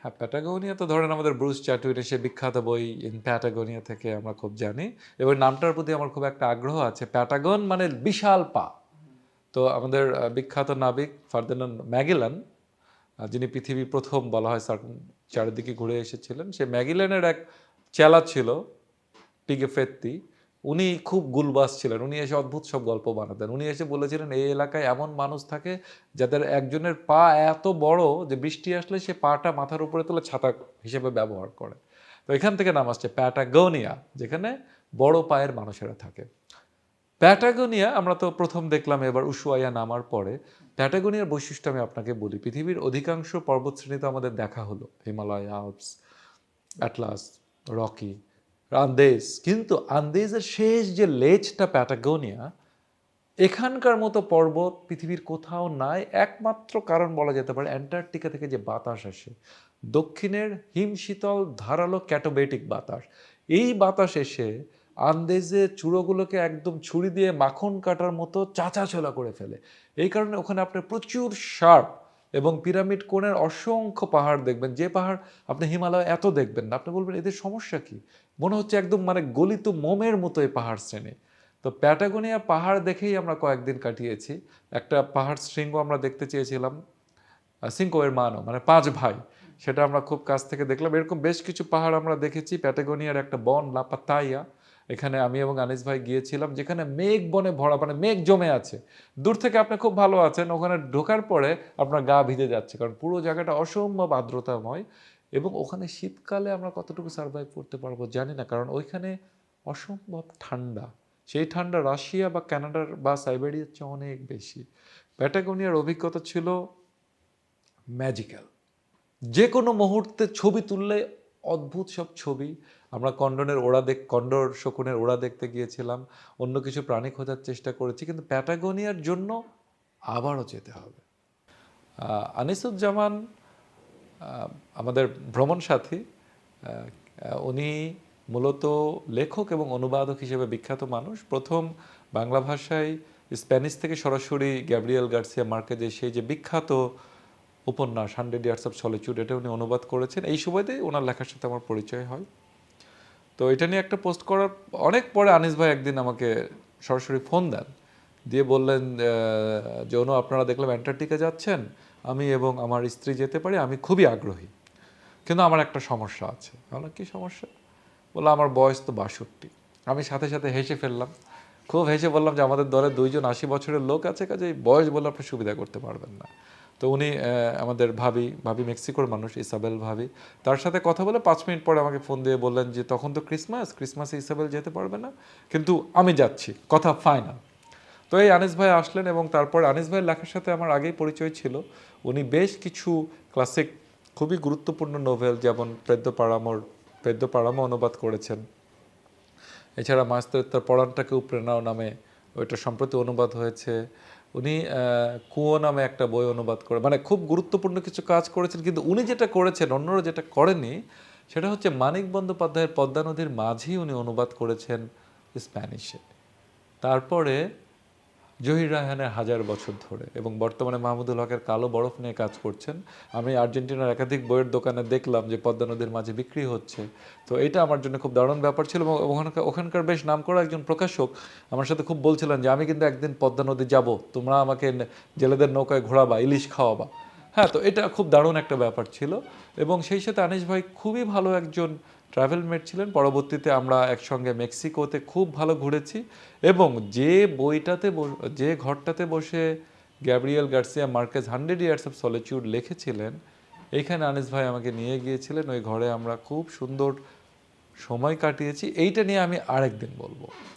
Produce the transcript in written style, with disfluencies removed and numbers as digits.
হ্যাঁ, প্যাটাগোনিয়া তো ধরেন আমাদের ব্রুস চ্যাটউইটের সে বিখ্যাত বই ইন প্যাটাগোনিয়া থেকে আমরা খুব জানি এবং নামটার প্রতি আমার খুব একটা আগ্রহ আছে। প্যাটাগন মানে বিশাল পা। তো আমাদের বিখ্যাত নাবিক ফার্দিনান্ড ম্যাগেলান, যিনি পৃথিবী প্রথম বলা হয় চারিদিকে ঘুরে এসেছিলেন, সে ম্যাগেলানের এক চেলা ছিল পিগেফেত্তি। উনি খুব গুলবাজ ছিলেন, উনি এসে অদ্ভুত সব গল্প বানাতেন। উনি এসে বলেছিলেন এই এলাকায় এমন মানুষ থাকে যাদের একজনের পা এত বড় যে বৃষ্টি আসলে সে পাটা মাথার উপরে তুলে ছাতা হিসেবে ব্যবহার করে। তো এখান থেকে নাম আসছে প্যাটাগোনিয়া, যেখানে বড় পায়ের মানুষেরা থাকে। প্যাটাগোনিয়া আমরা তো প্রথম দেখলাম এবার উশুয়াইয়া নামার পরে। প্যাটাগোনিয়ার বৈশিষ্ট্য আমি আপনাকে বলি, পৃথিবীর অধিকাংশ পর্বতশ্রেণী তো আমাদের দেখা হলো, Himalaya, Alps, Atlas, Rocky, Andes, কিন্তু আন্দেজের শেষ যে লেজটা প্যাটাগোনিয়া, এখানকার মতো পর্বত পৃথিবীর কোথাও নাই। একমাত্র কারণ বলা যেতে পারে অ্যান্টার্কটিকা থেকে যে বাতাস আসে, দক্ষিণের হিমশীতল ধারালো ক্যাটোবেটিক বাতাস, এই বাতাস এসে আন্দেজের চূড়োগুলোকে একদম ছুরি দিয়ে মাখন কাটার মতো চাঁচাছোলা করে ফেলে। এই কারণে ওখানে আপনার প্রচুর শার্প এবং পিরামিড কোণের অসংখ্য পাহাড় দেখবেন, যে পাহাড় আপনি হিমালয় এত দেখবেন না। আপনি বলবেন এদের সমস্যা কি, মনে হচ্ছে একদম মানে গলিত মোমের মতো এই পাহাড় শ্রেণী। তো প্যাটাগোনিয়া পাহাড় দেখেই আমরা কয়েকদিন কাটিয়েছি। একটা পাহাড় শৃঙ্গ আমরা দেখতে চেয়েছিলাম, সিঙ্কো এর মানো মানে 5 ভাই, সেটা আমরা খুব কাছ থেকে দেখলাম। এরকম বেশ কিছু পাহাড় আমরা দেখেছি। প্যাটাগোনিয়ার একটা বন লাপাতাইয়া, এখানে আমি এবং আনিস ভাই গিয়েছিলাম, যেখানে মেঘ বনে ভরা, মানে মেঘ জমে আছে। দূর থেকে আপনি খুব ভালো আছেন, ওখানে ঢোকার পরে আপনার গা ভিজে যাচ্ছে, কারণ পুরো জায়গাটা অসম্ভব আর্দ্রতাময়। এবং ওখানে শীতকালে আমরা কতটুকু সার্ভাইভ করতে পারবো জানি না, কারণ ওইখানে অসম্ভব ঠান্ডা। সেই ঠান্ডা রাশিয়া বা কানাডার বা সাইবেরিয়ার চেয়ে অনেক বেশি। প্যাটাগোনিয়ার অভিজ্ঞতা ছিল ম্যাজিক্যাল। যে কোনো মুহূর্তে ছবি তুললে অদ্ভুত সব ছবি। আমরা কন্ডর শকুনের ওড়া দেখতে গিয়েছিলাম, অন্য কিছু প্রাণী খোঁজার চেষ্টা করেছি, কিন্তু প্যাটাগোনিয়ার জন্য আবারও যেতে হবে। আনিসুজ্জামান আমাদের ভ্রমণ সাথী, উনি মূলত লেখক এবং অনুবাদক হিসেবে বিখ্যাত মানুষ। প্রথম বাংলা ভাষায় স্প্যানিশ থেকে সরাসরি গ্যাব্রিয়েল গার্সিয়া মার্কেজের সেই যে বিখ্যাত উপন্যাস 100 ইয়ার্স অফ সলিচুড, এটা উনি অনুবাদ করেছেন। এই সময়তেই ওনার লেখার সাথে আমার পরিচয় হয়। তো এটা নিয়ে একটা পোস্ট করার অনেক পরে আনিস ভাই একদিন আমাকে সরাসরি ফোন দেন, দিয়ে বললেন যে অনু, আপনারা দেখলাম অ্যান্টার্কটিকা যাচ্ছেন, আমি এবং আমার স্ত্রী যেতে পারি, আমি খুবই আগ্রহী, কিন্তু আমার একটা সমস্যা আছে। বললাম কী সমস্যা? বললো আমার বয়স তো 62। আমি সাথে সাথে হেসে ফেললাম, খুব হেসে বললাম যে আমাদের দলে 2 জন 80 বছরের লোক আছে, কাজে বয়স বলে আপনি সুবিধা করতে পারবেন না। তো উনি আমাদের ভাবি মেক্সিকোর মানুষ, ইসাবেল ভাবি, তার সাথে কথা বলে 5 মিনিট পরে আমাকে ফোন দিয়ে বললেন যে তখন তো ক্রিসমাসে ইসাবেল যেতে পারবে না, কিন্তু আমি যাচ্ছি, কথা ফাইনাল। তো এই আনিস ভাই আসলেন এবং তারপর আনিস ভাইয়ের লেখার সাথে আমার আগেই পরিচয় ছিল। উনি বেশ কিছু ক্লাসিক খুবই গুরুত্বপূর্ণ নোভেল, যেমন পেদ্য পারামো অনুবাদ করেছেন। এছাড়া মাস্টার পড়ানটাকে উপড়ে নামে ওইটা সম্প্রতি অনুবাদ হয়েছে। উনি কুয়ো নামে একটা বই অনুবাদ করে, মানে খুব গুরুত্বপূর্ণ কিছু কাজ করেছেন। কিন্তু উনি যেটা করেছেন অন্যরা যেটা করেনি, সেটা হচ্ছে মানিক বন্দ্যোপাধ্যায়ের পদ্মা নদীর মাঝি উনি অনুবাদ করেছেন স্প্যানিশে। তারপরে জহির রায়হানের 1000 বছর ধরে, এবং বর্তমানে মাহমুদুল হকের কালো বরফ নিয়ে কাজ করছেন। আমি আর্জেন্টিনার একাধিক বইয়ের দোকানে দেখলাম যে পদ্মা নদীর মাঝে বিক্রি হচ্ছে। তো এটা আমার জন্য খুব দারুণ ব্যাপার ছিল। এবং ওখানকার বেশ নামকরা একজন প্রকাশক আমার সাথে খুব বলছিলেন যে আমি কিন্তু একদিন পদ্মা নদী যাব, তোমরা আমাকে জেলেদের নৌকায় ঘোরাবা, ইলিশ খাওয়াবা। হ্যাঁ, তো এটা খুব দারুণ একটা ব্যাপার ছিল। এবং সেই সাথে আনিস ভাই খুবই ভালো একজন ট্রাভেল মেট ছিলেন। পরবর্তীতে আমরা একসঙ্গে মেক্সিকোতে খুব ভালো ঘুরেছি। এবং যে ঘরটাতে বসে Gabriel Garcia Marquez 100 years of solitude লিখেছিলেন, এইখানে আনিস ভাই আমাকে নিয়ে গিয়েছিলেন। ওই ঘরে আমরা খুব সুন্দর সময় কাটিয়েছি। এইটা নিয়ে আমি আরেকদিন বলবো।